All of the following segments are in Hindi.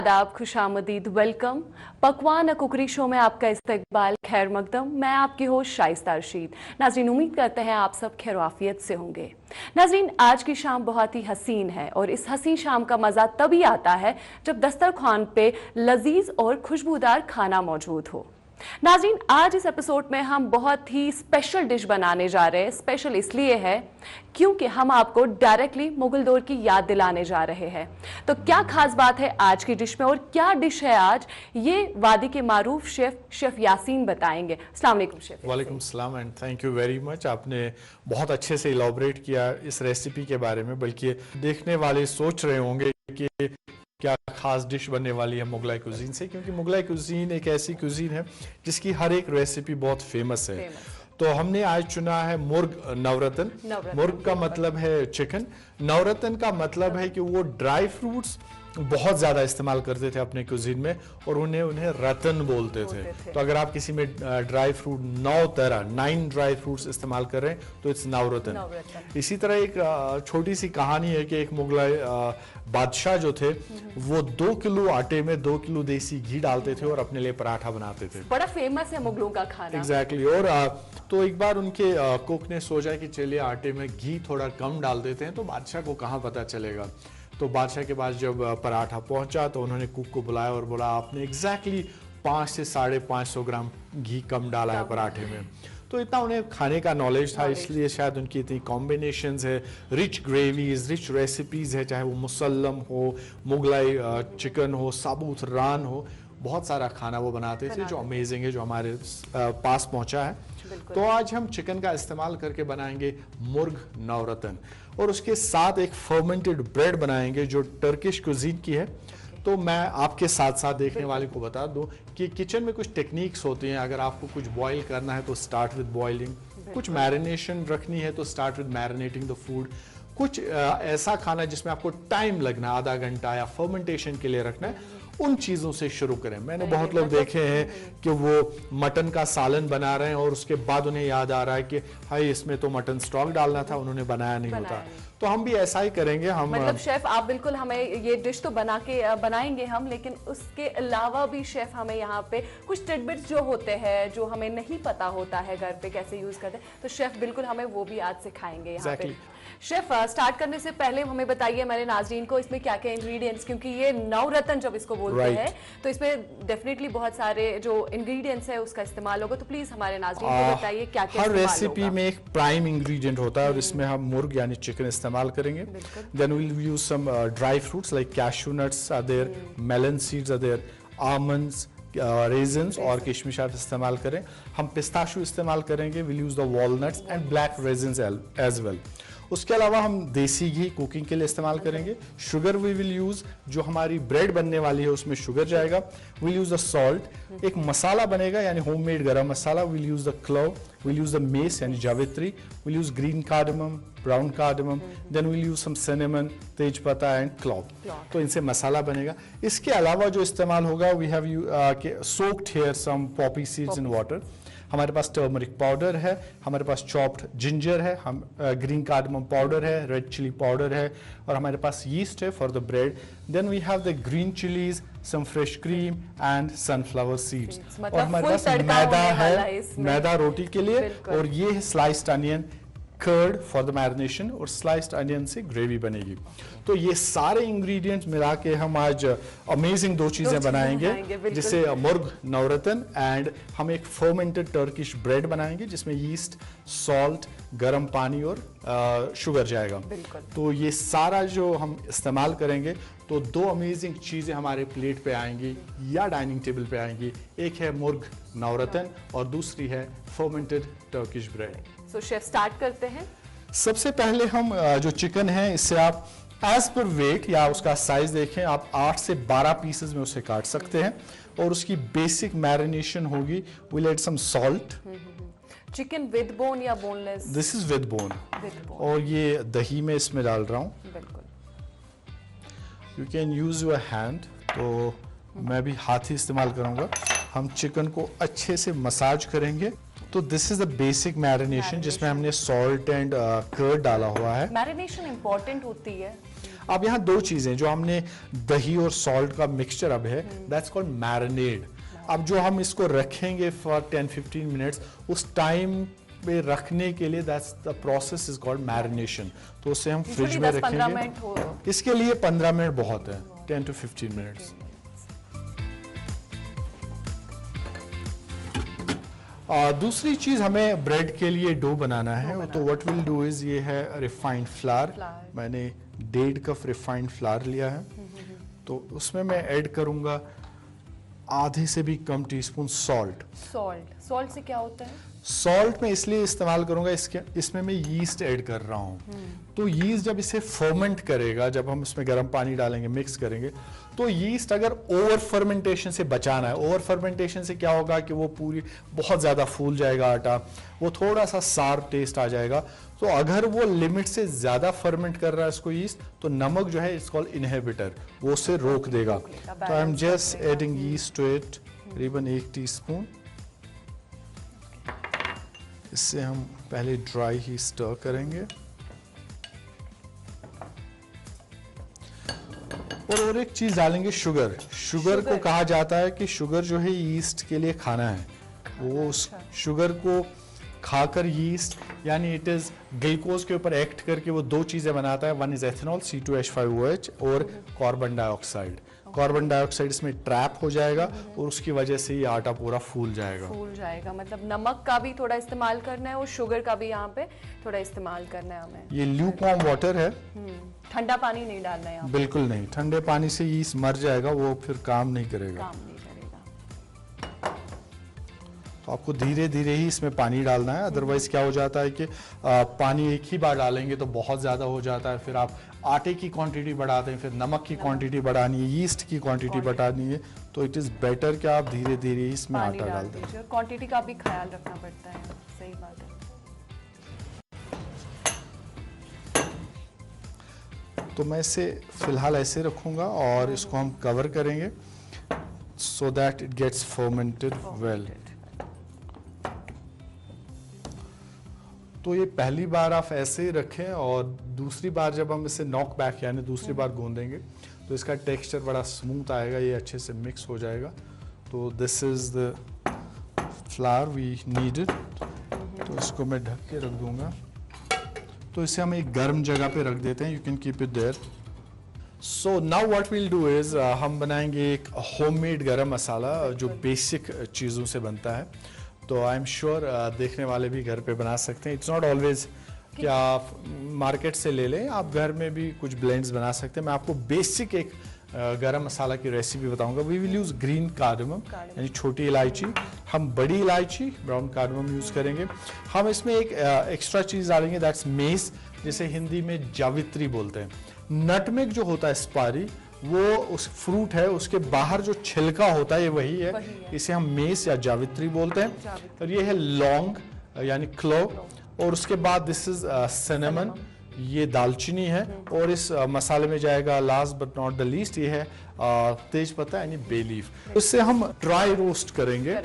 आदाब, खुशामदीद, वेलकम। पकवान कुकरी शो में आपका इस्तकबाल, खैर मकदम। मैं आपकी होस्ट शाइस्ता रशीद। नाज़रीन, उम्मीद करते हैं आप सब खैर आफियत से होंगे। नाज़रीन, आज की शाम बहुत ही हसीन है और इस हसीन शाम का मज़ा तभी आता है जब दस्तरखान पे लजीज और खुशबूदार खाना मौजूद हो। नाज़रीन, आज इस एपिसोड में हम बहुत ही स्पेशल डिश बनाने जा रहे हैं। स्पेशल इसलिए है क्योंकि हम आपको डायरेक्टली मुगल दौर की याद दिलाने जा रहे हैं। तो क्या खास बात है आज की डिश में और क्या डिश है आज, ये वादी के मारूफ शेफ यासीन बताएंगे। अस्सलाम वालेकुम शेफ। वालेकुम सलाम and thank you very much. आपने बहुत अच्छे से इलॉबरेट किया इस रेसिपी के बारे में, बल्कि देखने वाले सोच रहे होंगे कि क्या खास डिश बनने वाली है मुगलाई कुजीन से, क्योंकि मुगलाई कुजीन एक ऐसी कुजीन है जिसकी हर एक रेसिपी बहुत फेमस है। तो हमने आज चुना है मुर्ग नवरत्न। मुर्ग का मतलब है चिकन, नवरत्न का मतलब है कि वो ड्राई फ्रूट्स बहुत ज़्यादा इस्तेमाल करते थे अपने कुजीन में और उन्हें रतन बोलते थे। तो अगर आप किसी में ड्राई फ्रूट 9 ड्राई फ्रूट्स इस्तेमाल कर रहे हैं तो इट्स नवरत्न। इसी तरह एक छोटी सी कहानी है कि एक मुगलाई बादशाह जो थे वो 2 किलो आटे में 2 किलो देसी घी डालते थे और अपने लिए पराठा बनाते थे। बड़ा फेमस है मुगलों का खाना। एग्जैक्टली। और तो एक बार उनके कुक ने सोचा कि चलिए आटे में घी थोड़ा कम डाल देते हैं, तो बादशाह को कहाँ पता चलेगा। तो बादशाह के पास जब पराठा पहुंचा तो उन्होंने कुक को बुलाया और बोला आपने एग्जैक्टली 5 से 550 ग्राम घी कम डाला है पराठे में। तो इतना उन्हें खाने का नॉलेज था, इसलिए शायद उनकी इतनी कॉम्बिनेशंस है, रिच ग्रेवीज, रिच रेसिपीज है, चाहे वो मुसल्लम हो, मुगलाई चिकन हो, साबुत रान हो, बहुत सारा खाना वो बनाते थे जो अमेजिंग है, जो हमारे पास पहुंचा है। तो आज हम चिकन का इस्तेमाल करके बनाएंगे मुर्ग नवरत्न और उसके साथ एक फर्मेंटेड ब्रेड बनाएंगे जो टर्किश कुजीन की है। तो मैं आपके साथ साथ देखने वाले को बता दूं कि किचन में कुछ टेक्निक्स होती हैं। अगर आपको कुछ बॉईल करना है तो स्टार्ट विद बॉइलिंग, कुछ मैरिनेशन रखनी है तो start with marinating the food, कुछ ऐसा खाना जिसमें आपको टाइम लगना है आधा घंटा या फर्मेंटेशन के लिए रखना है, उन चीज़ों से शुरू करें। मैंने बहुत लोग देखे हैं कि वो मटन का सालन बना रहे हैं और उसके बाद उन्हें याद आ रहा है कि हाय इसमें तो मटन स्टॉक डालना था, उन्होंने बनाया नहीं होता। तो हम भी ऐसा ही करेंगे। हम मतलब शेफ आप बिल्कुल हमें ये डिश तो बनाएंगे हम, लेकिन उसके अलावा भी शेफ हमें यहाँ पे कुछ टिडबिट्स जो होते हैं जो हमें नहीं पता होता है घर पे कैसे यूज करते हैं, तो शेफ बिल्कुल हमें वो भी आज सिखाएंगे यहाँ पे। शेफ स्टार्ट करने से पहले हमें बताइए हमारे नाज़रीन को इसमें क्या क्या इंग्रेडिएंट्स, क्योंकि ये नवरत्न जब इसको बोलते हैं तो इसमें डेफिनेटली बहुत सारे जो इंग्रेडिएंट्स है उसका इस्तेमाल होगा। तो प्लीज हमारे नाज़रीन को बताइए क्या क्या हर रेसिपी में एक प्राइम इंग्रेडिएंट होता है और इसमें हम मुर्ग यानी चिकन इस्तेमाल करेंगे। Then we will use some dry fruits like cashew nuts are there, melon seeds are there, almonds, raisins और किशमिश आप इस्तेमाल करें। हम पिस्ताशू इस्तेमाल करेंगे, will use the walnuts and black raisins as well. उसके अलावा हम देसी घी कुकिंग के लिए इस्तेमाल करेंगे। शुगर वी विल यूज, जो हमारी ब्रेड बनने वाली है उसमें शुगर जाएगा। विल यूज द सॉल्ट, एक मसाला बनेगा यानी homemade garam masala. Will use the clove, will use the mace यानी जावित्री, will use green cardamom, brown cardamom, then will use some cinnamon, tejpatta and clove. तो इनसे मसाला बनेगा। इसके अलावा जो इस्तेमाल होगा we have soaked here some poppy seeds in water. हमारे पास टर्मरिक पाउडर है, हमारे पास चॉप्ड जिंजर है, हम ग्रीन कार्डमम पाउडर है, रेड चिली पाउडर है और हमारे पास यीस्ट है for the bread. Then we have the green chillies, some fresh cream and sunflower seeds. और हमारे पास मैदा है, मैदा रोटी के लिए, और ये है sliced onion, curd for the marination, और स्लाइस्ड अनियन से ग्रेवी बनेगी। तो ये सारे इंग्रेडिएंट्स मिला के हम आज अमेजिंग 2 चीजें बनाएंगे, जिससे मुर्ग नवरत्न एंड हम एक फर्मेंटेड टर्किश ब्रेड बनाएंगे जिसमें यीस्ट, सॉल्ट, गर्म पानी और शुगर जाएगा। तो ये सारा जो हम इस्तेमाल करेंगे तो 2 अमेजिंग चीजें हमारे प्लेट पे आएंगी या डाइनिंग टेबल पे आएंगी। एक है मुर्ग नवरत्न और दूसरी है फर्मेंटेड टर्किश ब्रेड। सो शेफ स्टार्ट करते हैं। सबसे पहले हम जो चिकन है इससे आप एज पर वेट या उसका साइज देखें, आप 8 से 12 पीसेस में उसे काट सकते हैं और उसकी बेसिक मैरिनेशन होगी। Will add some salt. Chicken with bone या boneless? This is with bone. और ये दही में इसमें डाल रहा हूँ। You can use your hand, तो मैं भी हाथ ही इस्तेमाल करूंगा। हम चिकन को अच्छे से मसाज करेंगे तो this is the basic marination जिसमें हमने सॉल्ट एंड कर्ड डाला हुआ है। मैरिनेशन इंपॉर्टेंट होती है। अब यहाँ दो चीजें, जो हमने दही और सॉल्ट का मिक्सचर अब है, दैट्स कॉल्ड मैरिनेड। अब जो हम इसको रखेंगे फॉर 10-15 मिनट्स, उस टाइम पे रखने के लिए that's the process is called marination. तो उसे हम फ्रिज में रखेंगे। इसके लिए 15 मिनट बहुत है, 10 to 15 मिनट्स। दूसरी चीज, हमें ब्रेड के लिए डो बनाना है। तो व्हाट विल डू इज, ये है रिफाइंड फ्लावर। मैंने 1.5 कप रिफाइंड फ्लावर लिया है। तो उसमें मैं ऐड करूंगा आधे से भी कम टीस्पून सॉल्ट। सॉल्ट से क्या होता है? सॉल्ट में इसलिए इस्तेमाल करूंगा, इसमें मैं यीस्ट ऐड कर रहा हूं। तो यीस्ट जब इसे फर्मेंट करेगा, जब हम इसमें गर्म पानी डालेंगे, मिक्स करेंगे, तो यीस्ट अगर ओवर फर्मेंटेशन से बचाना है, ओवर फर्मेंटेशन से क्या होगा कि वो पूरी बहुत ज्यादा फूल जाएगा आटा, वो थोड़ा सा सार टेस्ट आ जाएगा। तो अगर वो लिमिट से ज्यादा फर्मेंट कर रहा है इसको यीस्ट, तो नमक जो है इट्स कॉल्ड इनहिबिटर, वो उसे रोक देगा। तो I am just adding yeast to it, करीबन 1 टीस्पून। इससे हम पहले ड्राई ही स्टर करेंगे। और एक चीज डालेंगे, शुगर। शुगर को कहा जाता है कि शुगर जो है यीस्ट के लिए खाना है। वो उस शुगर को खाकर यीस्ट, यानी इट इज ग्लूकोज के ऊपर एक्ट करके वो दो चीजें बनाता है। वन इज एथेनॉल C2H5OH और कार्बन डाइऑक्साइड। कार्बन डाइऑक्साइड इसमें ट्रैप हो जाएगा और उसकी वजह से ये आटा पूरा फूल जाएगा। मतलब नमक का भी थोड़ा इस्तेमाल करना है और शुगर का भी यहाँ पे थोड़ा इस्तेमाल करना है हमें। ये ल्यूकवार्म वाटर है, ठंडा पानी नहीं डालना है यहाँ पे। बिल्कुल नहीं, ठंडे पानी से यीस्ट मर जाएगा, वो फिर काम नहीं करेगा। तो आपको धीरे धीरे ही इसमें पानी डालना है, अदरवाइज क्या हो जाता है कि पानी एक ही बार डालेंगे तो बहुत ज्यादा हो जाता है। फिर आप आटे की क्वांटिटी बढ़ाते हैं, फिर नमक की क्वांटिटी बढ़ानी है, यीस्ट की क्वांटिटी बढ़ानी है। तो इट इज बेटर कि आप धीरे धीरे ही इसमें आटा डाल दें। और क्वांटिटी का भी ख्याल रखना पड़ता है। सही बात है। तो मैं इसे फिलहाल ऐसे रखूंगा और इसको हम कवर करेंगे so that it gets fermented well. तो ये पहली बार आप ऐसे ही रखें और दूसरी बार जब हम इसे नॉक बैक यानी दूसरी बार गूंदेंगे तो इसका टेक्सचर बड़ा स्मूथ आएगा, ये अच्छे से मिक्स हो जाएगा। तो this is the flour we needed. तो इसको मैं ढक के रख दूंगा। तो इसे हम एक गर्म जगह पे रख देते हैं, you can keep it there. So now what will do is, हम बनाएंगे एक होममेड गरम मसाला जो बेसिक चीज़ों से बनता है। तो आई एम श्योर देखने वाले भी घर पे बना सकते हैं। इट्स नॉट ऑलवेज कि आप मार्केट से ले लें, आप घर में भी कुछ ब्लेंड्स बना सकते हैं। मैं आपको बेसिक एक गरम मसाला की रेसिपी बताऊंगा। We will use green cardamom यानी छोटी इलायची, हम बड़ी इलायची ब्राउन कार्डमम यूज करेंगे। हम इसमें एक एक्स्ट्रा चीज डालेंगे, दैट्स मेस, जिसे हिंदी में जावित्री बोलते हैं। नटमेग जो होता है सुपारी, वो उस फ्रूट है, उसके बाहर जो छिलका होता है ये वही है। इसे हम मेस या जावित्री बोलते हैं। और ये है लौंग यानी क्लोव, और उसके बाद दिस इज सिनेमन, ये दालचीनी है। और इस मसाले में जाएगा last but not the least, ये है तेज पत्ता यानी बे लीफ। इससे हम ड्राई रोस्ट करेंगे।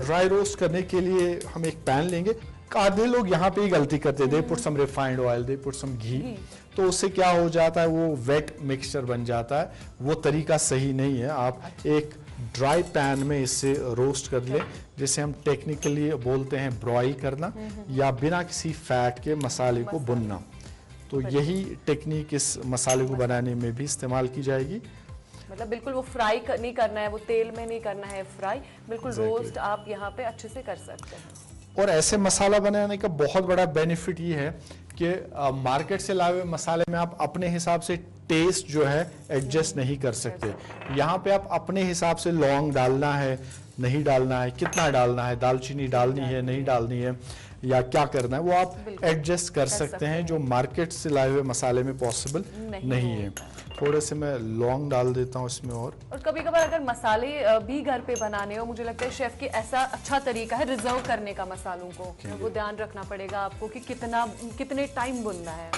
ड्राई रोस्ट करने के लिए हम एक पैन लेंगे। आधे लोग यहाँ पे ही गलती करते, they put some refined oil, they put some ghee, तो उससे क्या हो जाता है, वो वेट मिक्सचर बन जाता है। वो तरीका सही नहीं है। आप एक ड्राई पैन में इसे रोस्ट कर ले, जिसे हम टेक्निकली बोलते हैं ब्रॉयल करना, या बिना किसी फैट के मसाले को भुनना। तो यही टेक्निक इस मसाले को बनाने में भी इस्तेमाल की जाएगी। मतलब बिल्कुल वो फ्राई नहीं करना है, वो तेल में नहीं करना है फ्राई, बिल्कुल रोस्ट आप यहाँ पे अच्छे से कर सकते हैं। और ऐसे मसाला बनाने का बहुत बड़ा बेनिफिट ये है कि मार्केट से लाए हुए मसाले में आप अपने हिसाब से टेस्ट जो है एडजस्ट नहीं कर सकते। यहाँ पे आप अपने हिसाब से लौंग डालना है, नहीं डालना है, कितना डालना है, दालचीनी डालनी है, नहीं डालनी है, या क्या करना है, वो आप एडजस्ट कर सकते हैं, जो मार्केट से लाए हुए मसाले में पॉसिबल नहीं है। थोड़े से मैं लौंग डाल देता हूँ इसमें। और कभी कभार अगर मसाले भी घर पे बनाने हो, मुझे लगता है शेफ की ऐसा अच्छा तरीका है रिजर्व करने का मसालों को, वो ध्यान रखना पड़ेगा आपको कि कितने टाइम भुनना है।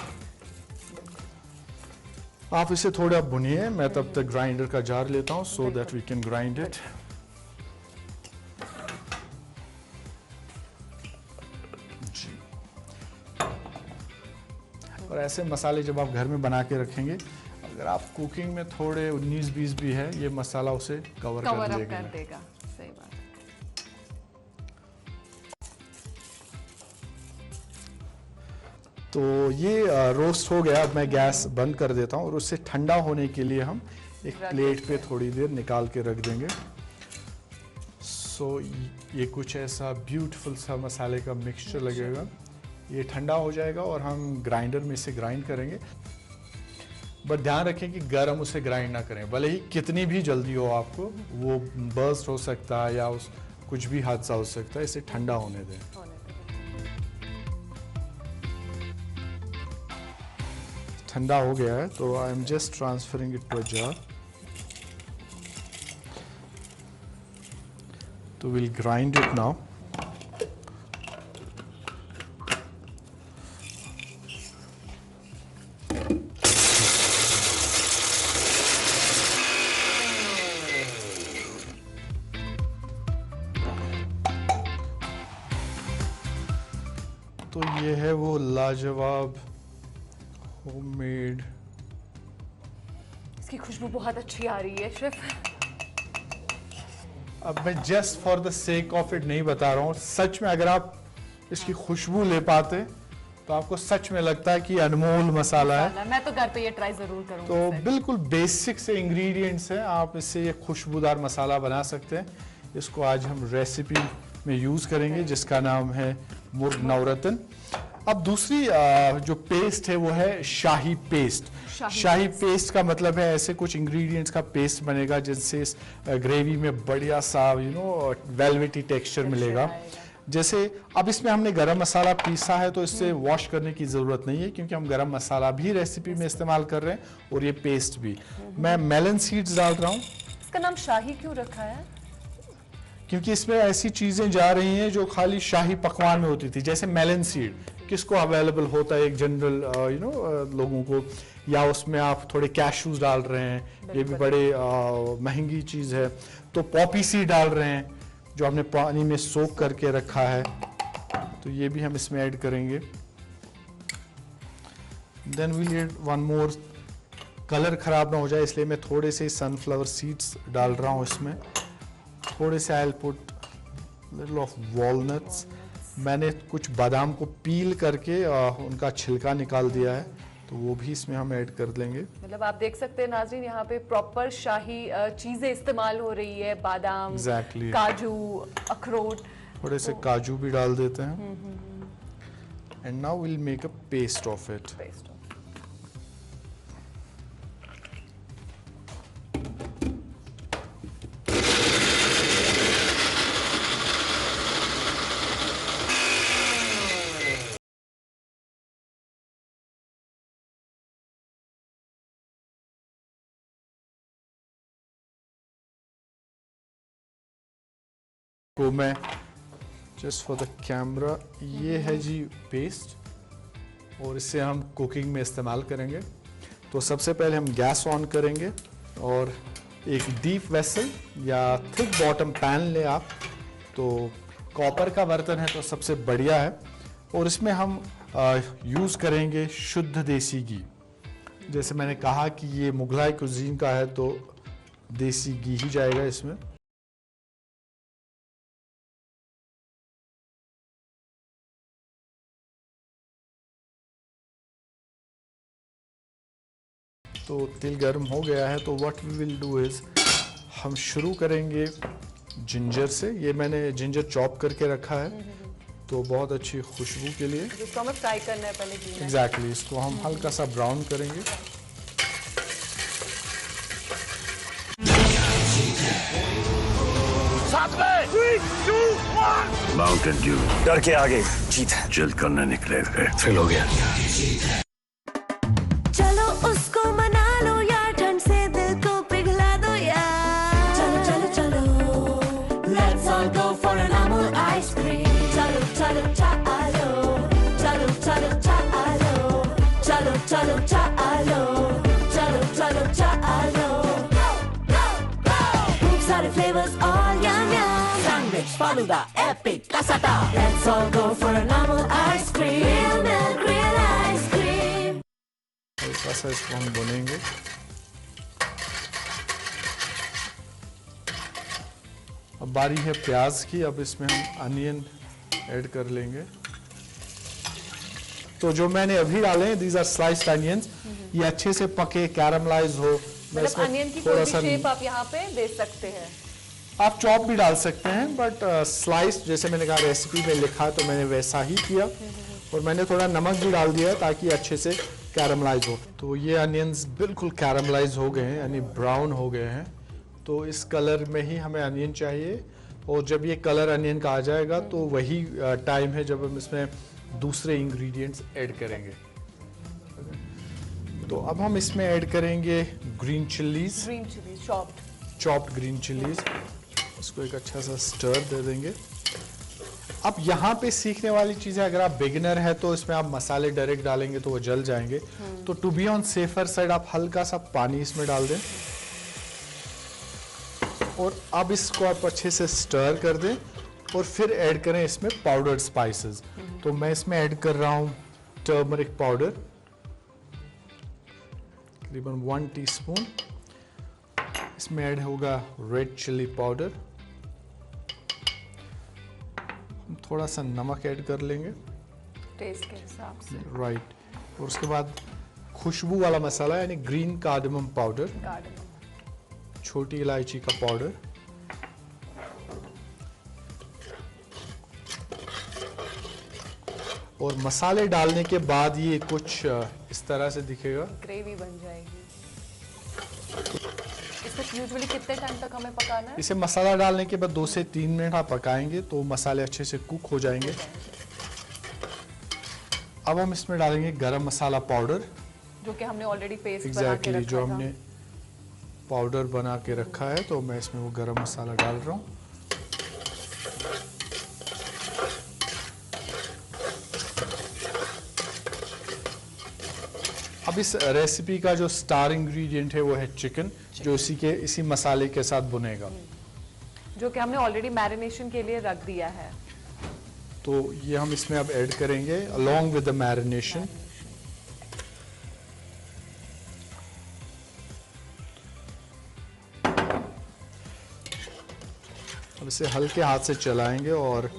आप इसे थोड़ा भुनिए, मैं तब तक ग्राइंडर का जार लेता हूँ so that we can grind it. ऐसे मसाले जब आप घर में बना के रखेंगे, अगर आप कुकिंग में थोड़े 19-20 भी है, ये मसाला उसे कवर कर देगा। सही बात। तो ये रोस्ट हो गया। अब मैं गैस बंद कर देता हूँ और उससे ठंडा होने के लिए हम एक प्लेट पे थोड़ी देर निकाल के रख देंगे। सो ये कुछ ऐसा ब्यूटीफुल सा मसाले का मिक्सचर लगेगा। ये ठंडा हो जाएगा और हम ग्राइंडर में इसे ग्राइंड करेंगे। बट ध्यान रखें कि गर्म उसे ग्राइंड ना करें, भले ही कितनी भी जल्दी हो आपको, वो बर्स्ट हो सकता है या उस कुछ भी हादसा हो सकता है। इसे ठंडा होने दें। ठंडा हो गया है तो I am just transferring it to a jar. तो विल ग्राइंड इट नाउ। तो ये है वो लाजवाब होममेड। इसकी खुशबू बहुत अच्छी आ रही है शेफ। अब मैं just for the sake of it नहीं बता रहा हूँ, सच में अगर आप इसकी खुशबू ले पाते तो आपको सच में लगता है कि अनमोल मसाला है। मैं तो घर पे ये ट्राई जरूर करूंगा। तो बिल्कुल बेसिक से इंग्रेडिएंट्स हैं, आप इससे ये खुशबूदार मसाला बना सकते हैं। इसको आज हम रेसिपी में यूज करेंगे जिसका नाम है मुर्ग नवरत्न। अब दूसरी जो पेस्ट है वो है शाही पेस्ट। शाही पेस्ट का मतलब है ऐसे कुछ इंग्रेडिएंट्स का पेस्ट बनेगा जिससे इस ग्रेवी में बढ़िया सा वेलवेटी टेक्सचर मिलेगा। जैसे अब इसमें हमने गरम मसाला पीसा है तो इससे वॉश करने की ज़रूरत नहीं है, क्योंकि हम गरम मसाला भी रेसिपी में इस्तेमाल कर रहे हैं और ये पेस्ट भी। मैं मेलन सीड्स डाल रहा हूँ। इसका नाम शाही क्यों रखा है? क्योंकि इसमें ऐसी चीज़ें जा रही हैं जो खाली शाही पकवान में होती थी, जैसे मेलन सीड किसको अवेलेबल होता है एक जनरल लोगों को, या उसमें आप थोड़े कैशूज डाल रहे हैं, ये भी बड़े महंगी चीज़ है। तो पॉपी सीड डाल रहे हैं जो हमने पानी में सोक करके रखा है, तो ये भी हम इसमें ऐड करेंगे। Then we'll add one more, colour खराब ना हो जाए इसलिए मैं थोड़े से सनफ्लावर सीड्स डाल रहा हूँ इसमें। थोड़े से I will put little of walnuts. मैंने कुछ बादाम को पील करके उनका छिलका निकाल दिया है, तो वो भी इसमें हम ऐड कर देंगे। मतलब आप देख सकते हैं नाज़रीन, यहाँ पे प्रॉपर शाही चीजें इस्तेमाल हो रही है। बादाम, काजू, अखरोट, थोड़े से काजू भी डाल देते हैं। And now will make a paste of it. को मैं जस्ट फॉर द कैमरा, ये है जी पेस्ट, और इसे हम कुकिंग में इस्तेमाल करेंगे। तो सबसे पहले हम गैस ऑन करेंगे और एक डीप वेसल या थिक बॉटम पैन ले आप। तो कॉपर का बर्तन है तो सबसे बढ़िया है, और इसमें हम यूज़ करेंगे शुद्ध देसी घी। जैसे मैंने कहा कि ये मुगलाई कुजीन का है तो देसी घी ही जाएगा इसमें। तो तेल गर्म हो गया है, तो what we will do is हम शुरू करेंगे जिंजर से। ये मैंने जिंजर चॉप करके रखा है, तो बहुत अच्छी खुशबू के लिए। इसको हमें फ्राई करना है पहले घी में। एग्जैक्टली, इसको हम हल्का सा ब्राउन करेंगे। माउंटेन ड्यू, डर के आगे जीत है। जल्द करने निकले थे, थ्रिल हो गया। चलो उसको मना लो यार, ठंड से दिल को पिघला दो यार। चलो चलो चलो, let's all go for an Amul ice cream. चलो चलो चलो, चलो चलो चलो, चलो चलो चलो, चलो चलो चलो, go go go. खूब सारे flavors all yum yum. Sandwich, Faluda, epic, Casata. Let's all go for an Amul ice cream. Real milk, real थोड़ा सा इसको हम भुनेंगे। अब बारी है प्याज की। अब इसमें हम अनियन ऐड कर लेंगे। तो जो मैंने अभी डाले हैं, दीज आर स्लाइस्ड अनियंस, ये अच्छे से पके कैरमलाइज हो। मतलब अनियन की कोई भी शेप आप यहाँ पे दे सकते हैं। आप चॉप भी डाल सकते हैं, बट स्लाइस जैसे मैंने कहा रेसिपी में लिखा, तो मैंने वैसा ही किया। और मैंने थोड़ा नमक भी डाल दिया ताकि अच्छे से कैरमलाइज हो। तो ये अनियंस बिल्कुल कैरमलाइज हो गए हैं, यानी ब्राउन हो गए हैं। तो इस कलर में ही हमें अनियन चाहिए। और जब ये कलर अनियन का आ जाएगा तो वही टाइम है जब हम इसमें दूसरे इंग्रेडिएंट्स ऐड करेंगे। तो अब हम इसमें ऐड करेंगे green chillies, chopped green chillies. इसको एक अच्छा सा स्टर दे देंगे। अब यहाँ पे सीखने वाली चीज़ है, अगर आप बिगिनर है तो इसमें आप मसाले डायरेक्ट डालेंगे तो वो जल जाएंगे। तो to be on safer side आप हल्का सा पानी इसमें डाल दें और अब इसको आप अच्छे से स्टर कर दें और फिर ऐड करें इसमें पाउडर्ड स्पाइसेस। तो मैं इसमें ऐड कर रहा हूँ टर्मरिक पाउडर, तकरीबन 1 टीस्पून। इसमें ऐड होगा रेड चिली पाउडर, थोड़ा सा नमक ऐड कर लेंगे टेस्ट के हिसाब से। राइट। और उसके बाद खुशबू वाला मसाला यानी ग्रीन कार्डमम पाउडर, छोटी इलायची का पाउडर, और मसाले डालने के बाद ये कुछ इस तरह से दिखेगा, ग्रेवी बन जाएगी। इसको यूजुअली कितने टाइम तक हमें पकाना है? इसे मसाला डालने के बाद 2 से 3 मिनट आप पकाएंगे तो मसाले अच्छे से कुक हो जाएंगे। अब हम इसमें डालेंगे गरम मसाला पाउडर, जो कि हमने ऑलरेडी पेस्ट बना के एग्जैक्टली रखा जो था। हमने पाउडर बना के रखा है। तो मैं इसमें वो गरम मसाला डाल रहा हूँ। अब इस रेसिपी का जो स्टार इंग्रेडिएंट है वो है चिकन, जो इसी मसाले के साथ बुनेगा, जो कि हमने ऑलरेडी मैरिनेशन के लिए रख दिया है। तो ये हम इसमें अब ऐड करेंगे अलोंग विद द मैरिनेशन। अब इसे हल्के हाथ से चलाएंगे और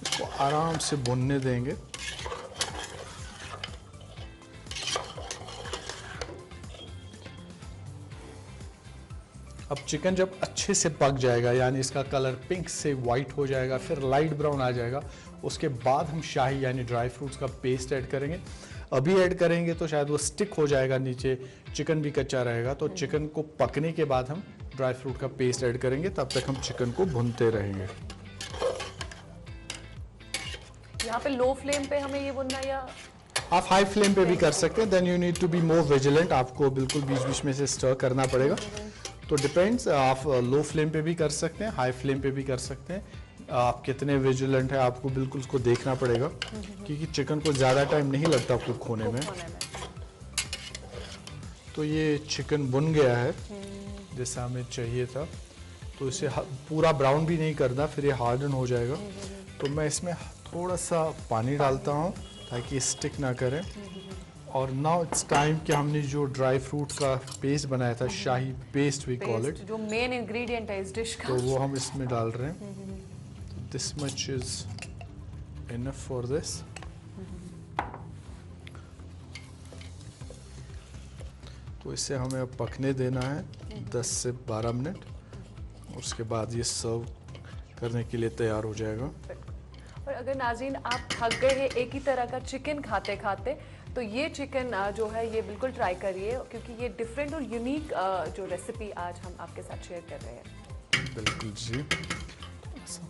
इसको आराम से भुनने देंगे। अब चिकन जब अच्छे से पक जाएगा, यानी इसका कलर पिंक से वाइट हो जाएगा, फिर लाइट ब्राउन आ जाएगा, उसके बाद हम शाही यानी ड्राई फ्रूट्स का पेस्ट ऐड करेंगे। अभी ऐड करेंगे तो शायद वो स्टिक हो जाएगा नीचे, चिकन भी कच्चा रहेगा। तो चिकन को पकने के बाद हम ड्राई फ्रूट का पेस्ट ऐड करेंगे, तब तक हम चिकन को भूनते रहेंगे। यहाँ पे लो फ्लेम पे हमें ये भुनना, या आप हाई फ्लेम पे भी कर सकते हैं। Then you need to be more vigilant, आपको बिल्कुल बीच बीच में से स्टर करना पड़ेगा। तो डिपेंड्स, आप लो फ्लेम पे भी कर सकते हैं, हाई फ्लेम पे भी कर सकते हैं। आप कितने विजिलेंट है आपको बिल्कुल उसको देखना पड़ेगा, क्योंकि चिकन को ज़्यादा टाइम नहीं लगता कुक होने में। तो ये चिकन बुन गया है जैसा हमें चाहिए था। तो इसे पूरा ब्राउन भी नहीं करना, फिर ये हार्डन हो जाएगा। तो मैं इसमें थोड़ा सा पानी डालता हूँ ताकि स्टिक ना करें। और नाउ इट्स टाइम कि हमने जो ड्राई फ्रूट का पेस्ट बनाया था, शाही पेस्ट वी कॉल इट, जो मेन इंग्रेडिएंट है इस डिश का, तो वो हम इसमें डाल रहे हैं। This much is enough for this. तो इसे हमें अब पकने देना है 10 से 12 मिनट, और उसके बाद ये सर्व करने के लिए तैयार हो जाएगा। और अगर नाज़रीन आप थक गए हैं एक ही तरह का चिकन खाते खाते, तो ये चिकन जो है ये बिल्कुल ट्राई करिए, क्योंकि ये डिफरेंट और यूनिक जो रेसिपी आज हम आपके साथ शेयर कर रहे हैं। बिल्कुल जी।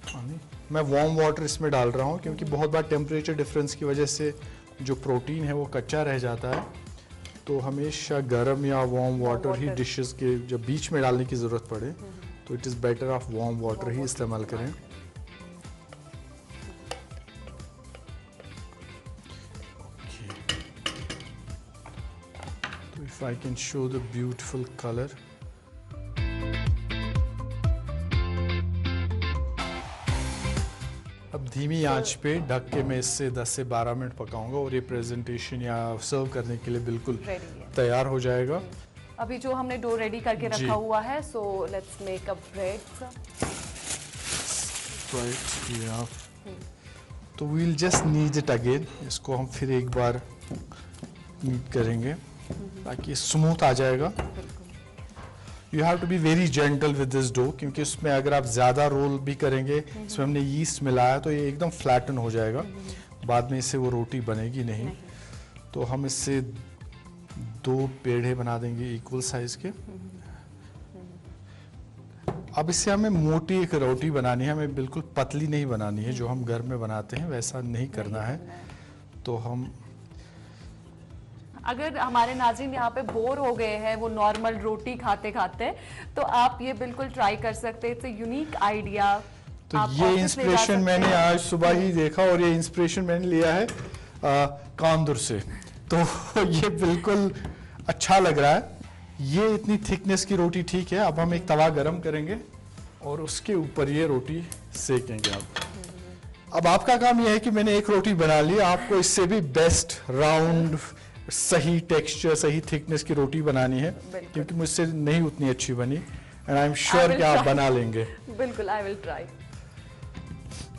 पानी मैं वार्म वाटर इसमें डाल रहा हूँ, क्योंकि बहुत बार टेम्परेचर डिफरेंस की वजह से जो प्रोटीन है वो कच्चा रह जाता है। तो हमेशा गर्म या वार्म वाटर ही डिशेस के जब बीच में डालने की ज़रूरत पड़े तो इट इज़ बेटर आप वार्म वाटर ही इस्तेमाल करें। If I can show the beautiful color. अब धीमी आंच पे ढक के मैं इससे 10 से 12 मिनट पकाऊंगा और ये प्रेजेंटेशन या सर्व करने के लिए बिल्कुल रेडी है। तैयार हो जाएगा। अभी जो हमने डो रेडी करके जी। रखा हुआ है, so let's make a bread. तो we'll just need it again, इसको हम फिर एक बार नीड करेंगे ताकि स्मूथ आ जाएगा। You have to be very gentle with this dough, क्योंकि उसमें अगर आप ज़्यादा रोल भी करेंगे, इसमें हमने यीस्ट मिलाया तो ये एकदम फ्लैटन हो जाएगा, बाद में इससे वो रोटी बनेगी नहीं। तो हम इससे 2 पेड़े बना देंगे इक्वल साइज के। अब इससे हमें मोटी एक रोटी बनानी है, हमें बिल्कुल पतली नहीं बनानी है, जो हम घर में बनाते हैं वैसा नहीं करना है। तो हम अगर हमारे नाज़रीन यहाँ पे बोर हो गए हैं वो नॉर्मल रोटी खाते खाते, तो आप ये बिल्कुल ट्राई कर सकते हैं। It's a unique idea. तो ये इंस्पिरेशन मैंने आज सुबह ही देखा और ये इंस्पिरेशन मैंने लिया है कांदुर से, तो ये बिल्कुल अच्छा लग रहा है। ये इतनी थिकनेस की रोटी ठीक है। अब हम एक तवा गरम करेंगे और उसके ऊपर ये रोटी सेकेंगे। अब आपका काम यह है कि मैंने एक रोटी बना ली, आपको इससे भी बेस्ट राउंड सही टेक्सचर सही थिकनेस की रोटी बनानी है, क्योंकि मुझसे नहीं उतनी अच्छी बनी एंड आई एम श्योर कि आप बना लेंगे। बिल्कुल, आई विल ट्राई।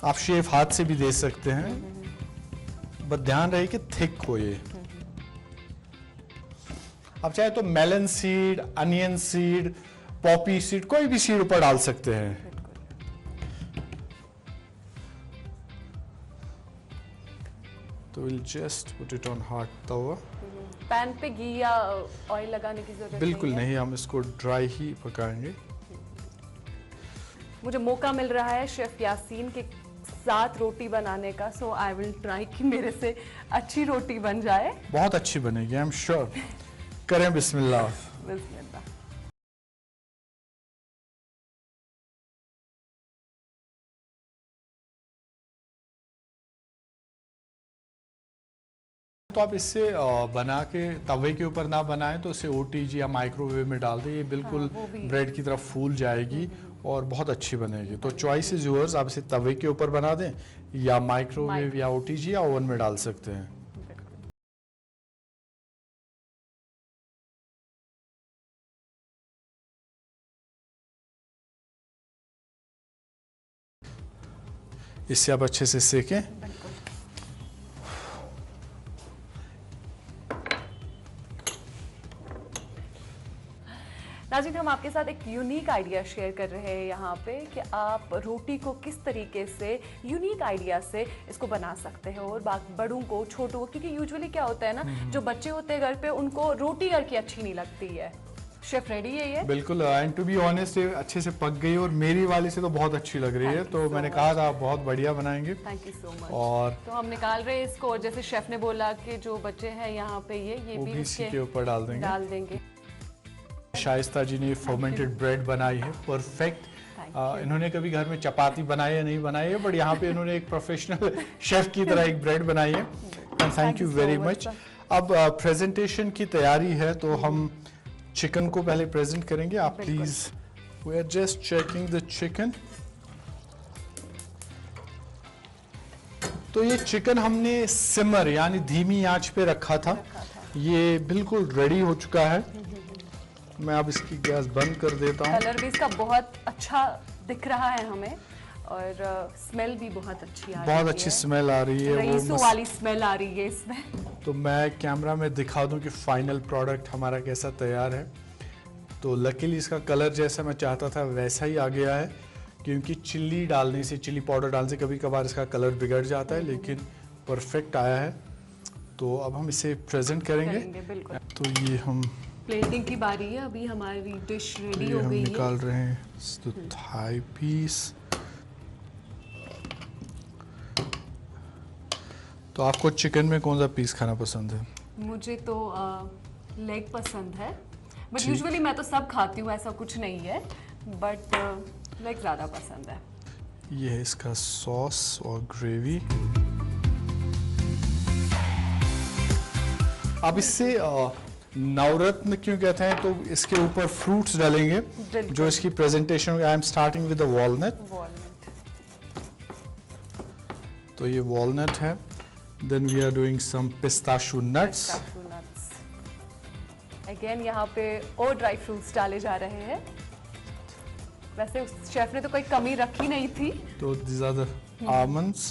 आप शेफ हाथ से भी दे सकते हैं, बस ध्यान रहे कि थिक हो ये। आप चाहे तो melon seed, onion seed, poppy seed, कोई भी सीड ऊपर डाल सकते हैं। तो will just put it on hot तवा। पैन पे घी या ऑयल लगाने की जरूरत बिल्कुल नहीं है। नहीं, हम इसको ड्राई ही पकाएंगे। मुझे मौका मिल रहा है शेफ यासीन के साथ रोटी बनाने का, सो आई विल ट्राई कि मेरे से अच्छी रोटी बन जाए। बहुत अच्छी बनेगी, आई एम श्योर। करें बिस्मिल्लाह। बिस्मिल्लाह। तो आप इससे बना के तवे के ऊपर ना बनाएं, तो इसे ओटीजी या माइक्रोवेव में डाल दें, ये बिल्कुल ब्रेड की तरफ फूल जाएगी और बहुत अच्छी बनेगी। तो चॉइस इज योर्स, आप इसे तवे के ऊपर बना दें या माइक्रोवेव या ओटीजी या ओवन में डाल सकते हैं। इससे आप अच्छे से सेकें। नाज़रीन, हम आपके साथ एक यूनिक आइडिया शेयर कर रहे हैं यहाँ पे कि आप रोटी को किस तरीके से यूनिक आइडिया से इसको बना सकते हैं और बड़ों को, छोटों को, क्योंकि यूजुअली क्या होता है ना, जो बच्चे होते हैं घर पे उनको रोटी घर की अच्छी नहीं लगती है। शेफ रेडी है ये? बिल्कुल, एंड टू बी ऑनेस्ट अच्छे से पक गई और मेरी वाली से तो बहुत अच्छी लग रही है, तो मैंने कहा था आप बहुत बढ़िया बनाएंगे। Thank you so much. और तो हम निकाल रहे हैं इसको, और जैसे शेफ ने बोला कि जो बच्चे हैं यहाँ पे ये वो भी भी इसी उसके के ऊपर डाल देंगे। शाइस्ता जी ने फर्मेंटेड ब्रेड बनाई है, परफेक्ट। इन्होंने कभी घर में चपाती बनाई है नहीं बनाई है, बट यहाँ पे इन्होंने एक प्रोफेशनल शेफ की तरह एक ब्रेड बनाई है। And thank you very much. अब प्रेजेंटेशन की तैयारी है, तो हम चिकन को पहले प्रेजेंट करेंगे। आप please, we are just checking the chicken. तो ये चिकन हमने सिमर यानी धीमी आंच पे रखा था, ये बिल्कुल रेडी हो चुका है। मैं अब इसकी गैस बंद कर देता हूँ। कलर भी इसका बहुत अच्छा दिख रहा है हमें, और स्मेल भी बहुत अच्छी आ रही है। बहुत अच्छी स्मेल आ रही है, रईसों वाली स्मेल आ रही है इसमें। तो मैं कैमरा में दिखा दूं कि फाइनल प्रोडक्ट हमारा कैसा तैयार है। तो लकीली इसका कलर जैसा मैं चाहता था वैसा ही आ गया है, क्योंकि चिल्ली डालने से, चिल्ली पाउडर डालने से कभी कभार इसका कलर बिगड़ जाता है, लेकिन परफेक्ट आया है। तो अब हम इसे प्रेजेंट करेंगे। बिल्कुल। तो ये हम प्लेटिंग की बारी है, अभी हमारी डिश रेडी ये हो हम गई है। निकाल रहे हैं तो थाई पीस। तो आपको चिकन में कौन सा पीस खाना पसंद है? मुझे तो लेग पसंद है, बट यूजुअली मैं तो सब खाती हूँ, ऐसा कुछ नहीं है, बट लेग ज़्यादा पसंद है। ये है इसका सॉस और ग्रेवी। अब इससे नवरत्न क्यों कहते हैं, तो इसके ऊपर फ्रूट्स डालेंगे जो इसकी presentation. I am starting with the walnut. तो ये वॉलनट है. Then we are doing some pistachio nuts. Again यहाँ पे और ड्राई फ्रूट्स डाले जा रहे हैं. वैसे उस शेफ ने तो कोई कमी रखी नहीं थी. तो these are the almonds.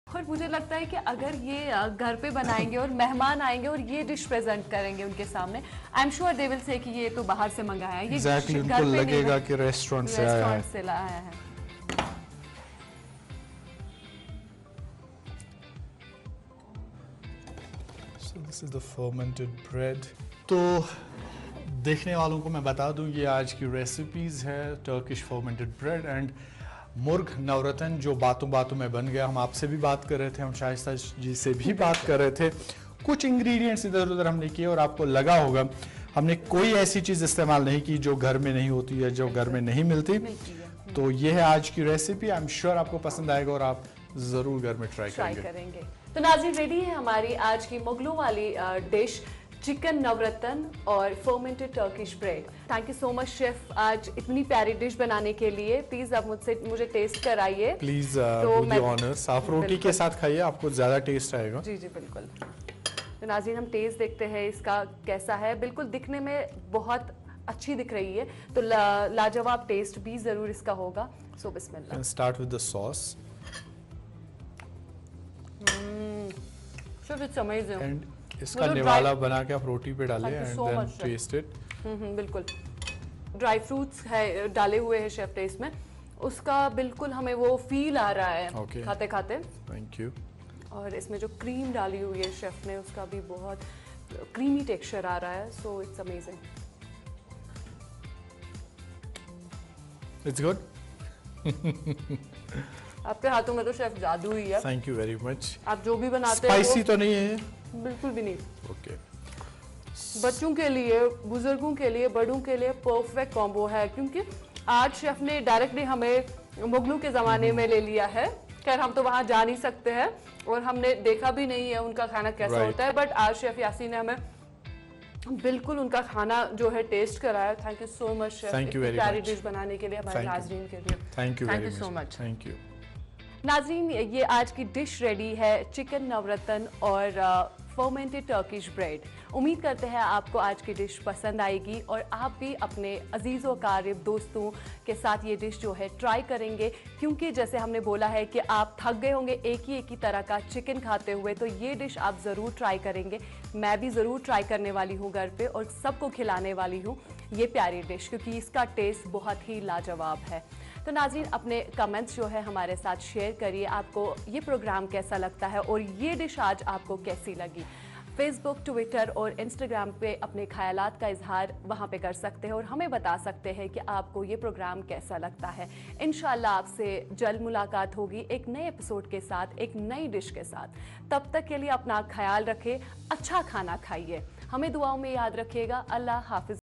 और मुझे लगता है कि अगर ये घर पे बनाएंगे और मेहमान आएंगे और ये डिश प्रेजेंट करेंगे उनके सामने, I am sure they will say कि ये तो बाहर से मंगाया है. ये एग्जैक्टली उनको लगेगा कि रेस्टोरेंट से आया है. से लाया है. So this is the fermented bread. तो देखने वालों को मैं बता दूं ये आज की रेसिपीज है टर्किश फर्मेंटेड ब्रेड एंड मुर्ग नवरत्न जो बातों बातों में बन गया. हम आपसे भी बात कर रहे थे, हम शाइस्ता जी से भी बात कर रहे थे. कुछ इंग्रेडिएंट्स इधर उधर हमने किए और आपको लगा होगा हमने कोई ऐसी चीज़ इस्तेमाल नहीं की जो घर में नहीं होती है, जो घर में नहीं मिलती. तो ये है आज की रेसिपी. आई एम श्योर आपको पसंद आएगा और आप ज़रूर घर में ट्राई करेंगे. तो नाज़रीन, रेडी है हमारी आज की मुगलों वाली डिश चिकन नवरत्न और fermented Turkish bread. Thank you so much chef आज इतनी प्यारी डिश बनाने के लिए. प्लीज आप मुझे टेस्ट कराइए. Please do honours. आप रोटी के साथ खाइए, आपको ज्यादा टेस्ट आएगा. जी जी बिल्कुल. तो नाज़रीन हम टेस्ट देखते हैं इसका कैसा है. बिल्कुल दिखने में बहुत अच्छी दिख रही है, तो लाजवाब टेस्ट भी जरूर इसका होगा. सो बिस्मिल्लाह. Start with the sauce. Chef it's amazing. And इसका निवाला बना के आप रोटी पे डालें एंड देन टेस्ट इट. बिल्कुल ड्राई फ्रूट्स है डाले हुए हैं शेफ टेस्ट में, उसका बिल्कुल हमें वो फील आ रहा है खाते खाते. Thank you. और इसमें जो क्रीम डाली हुई है शेफ ने उसका भी बहुत क्रीमी टेक्सचर आ रहा है. So it's amazing. It's good. आपके हाथों में तो शेफ जादू ही है. Thank you very much. आप जो भी बनाते हैं स्पाइसी तो नहीं है? बिल्कुल भी नहीं. ओके. बच्चों के लिए, बुजुर्गों के लिए, बड़ों के लिए परफेक्ट कॉम्बो है, क्योंकि आज शेफ ने डायरेक्टली हमें मुगलों के ज़माने में ले लिया है. खैर हम तो वहाँ जा नहीं सकते हैं और हमने देखा भी नहीं है उनका खाना कैसा होता है, बट आज शेफ यासीन ने हमें बिल्कुल उनका खाना जो है टेस्ट कराया. Thank you so much chef प्यारी डिश बनाने के लिए, हमारे नाज़रीन के लिए. Thank you so much. Thank you. नाज़रीन ये आज की डिश रेडी है चिकन नवरत्न और फर्मेंटेड टर्किश ब्रेड. उम्मीद करते हैं आपको आज की डिश पसंद आएगी और आप भी अपने अजीज़ों कारिब दोस्तों के साथ ये डिश जो है ट्राई करेंगे, क्योंकि जैसे हमने बोला है कि आप थक गए होंगे एक ही तरह का चिकन खाते हुए, तो ये डिश आप ज़रूर ट्राई करेंगे. मैं भी ज़रूर ट्राई करने वाली हूँ घर पे और सबको खिलाने वाली हूँ ये प्यारी डिश, क्योंकि इसका टेस्ट बहुत ही लाजवाब है. तो नाज़रीन अपने कमेंट्स जो है हमारे साथ शेयर करिए. आपको ये प्रोग्राम कैसा लगता है और ये डिश आज आपको कैसी लगी. फेसबुक, ट्विटर और इंस्टाग्राम पे अपने ख्यालात का इजहार वहाँ पे कर सकते हैं और हमें बता सकते हैं कि आपको ये प्रोग्राम कैसा लगता है. इंशाल्लाह आपसे जल्द मुलाकात होगी एक नए एपिसोड के साथ, एक नई डिश के साथ. तब तक के लिए अपना ख्याल रखें, अच्छा खाना खाइए, हमें दुआओं में याद रखिएगा. अल्लाह हाफिज.